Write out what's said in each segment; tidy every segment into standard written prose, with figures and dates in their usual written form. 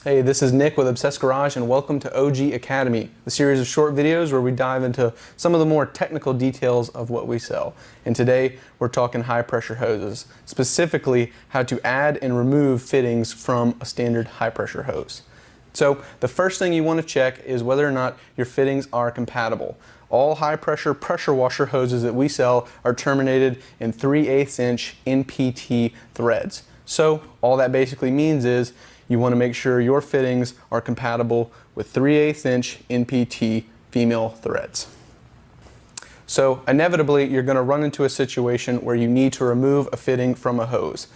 Hey, this is Nick with Obsessed Garage and welcome to OG Academy, the series of short videos where we dive into some of the more technical details of what we sell. And today we're talking high pressure hoses, specifically how to add and remove fittings from a standard high pressure hose. So the first thing you want to check is whether or not your fittings are compatible. All high pressure pressure washer hoses that we sell are terminated in 3/8 inch NPT threads. So all that basically means is you want to make sure your fittings are compatible with 3/8 inch NPT female threads. So inevitably you're going to run into a situation where you need to remove a fitting from a hose.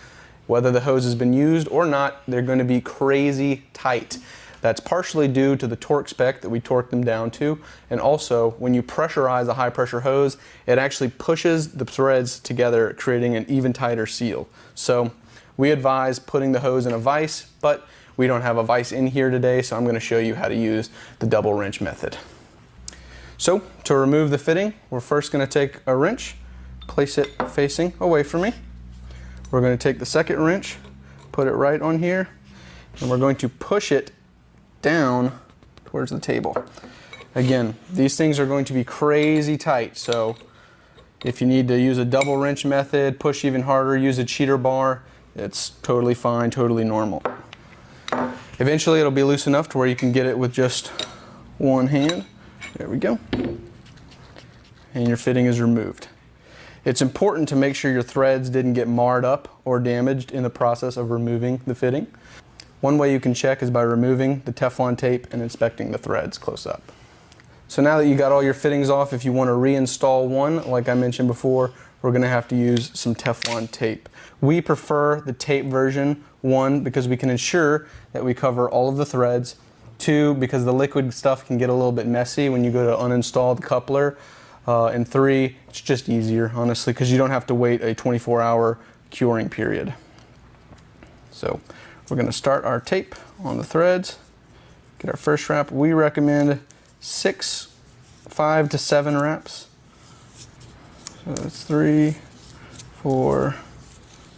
Whether the hose has been used or not, they're going to be crazy tight. That's partially due to the torque spec that we torque them down to, and also when you pressurize a high pressure hose, it actually pushes the threads together, creating an even tighter seal. So we advise putting the hose in a vise, but we don't have a vise in here today, so I'm going to show you how to use the double wrench method. So to remove the fitting, we're first going to take a wrench, place it facing away from me. We're going to take the second wrench, put it right on here, and we're going to push it down towards the table. Again, these things are going to be crazy tight, so if you need to use a double wrench method, push even harder, use a cheater bar, it's totally fine, totally normal. Eventually it'll be loose enough to where you can get it with just one hand. There we go. And your fitting is removed. It's important to make sure your threads didn't get marred up or damaged in the process of removing the fitting. One way you can check is by removing the Teflon tape and inspecting the threads close up. So now that you got all your fittings off, if you want to reinstall one, like I mentioned before, we're going to have to use some Teflon tape. We prefer the tape version, one, because we can ensure that we cover all of the threads, two, because the liquid stuff can get a little bit messy when you go to uninstall the coupler, and three, it's just easier, honestly, because you don't have to wait a 24-hour curing period. So we're going to start our tape on the threads, get our first wrap. We recommend 5 to 7 wraps. So that's 3, 4,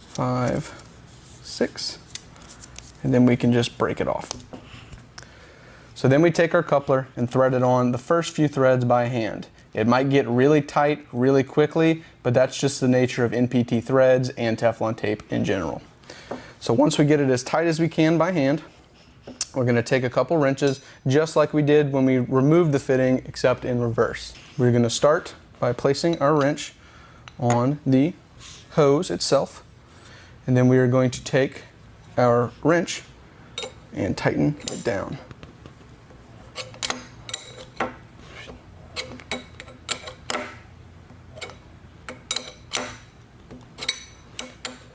5, 6, and then we can just break it off. So then we take our coupler and thread it on the first few threads by hand. It might get really tight really quickly, but that's just the nature of NPT threads and Teflon tape in general. So once we get it as tight as we can by hand, we're going to take a couple wrenches just like we did when we removed the fitting, except in reverse. We're going to start by placing our wrench on the hose itself, and then we are going to take our wrench and tighten it down.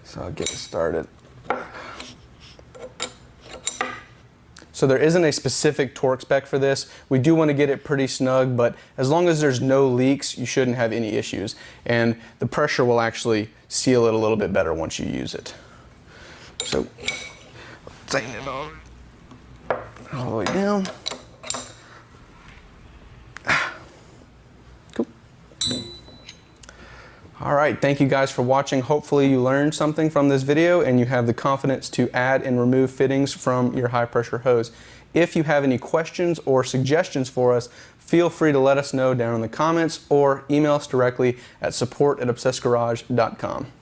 So I'll get it started. So there isn't a specific torque spec for this. We do want to get it pretty snug, but as long as there's no leaks, you shouldn't have any issues. And the pressure will actually seal it a little bit better once you use it. So tighten it all the way down. Cool. All right, thank you guys for watching. Hopefully you learned something from this video and you have the confidence to add and remove fittings from your high pressure hose. If you have any questions or suggestions for us, feel free to let us know down in the comments or email us directly at support@obsessedgarage.com.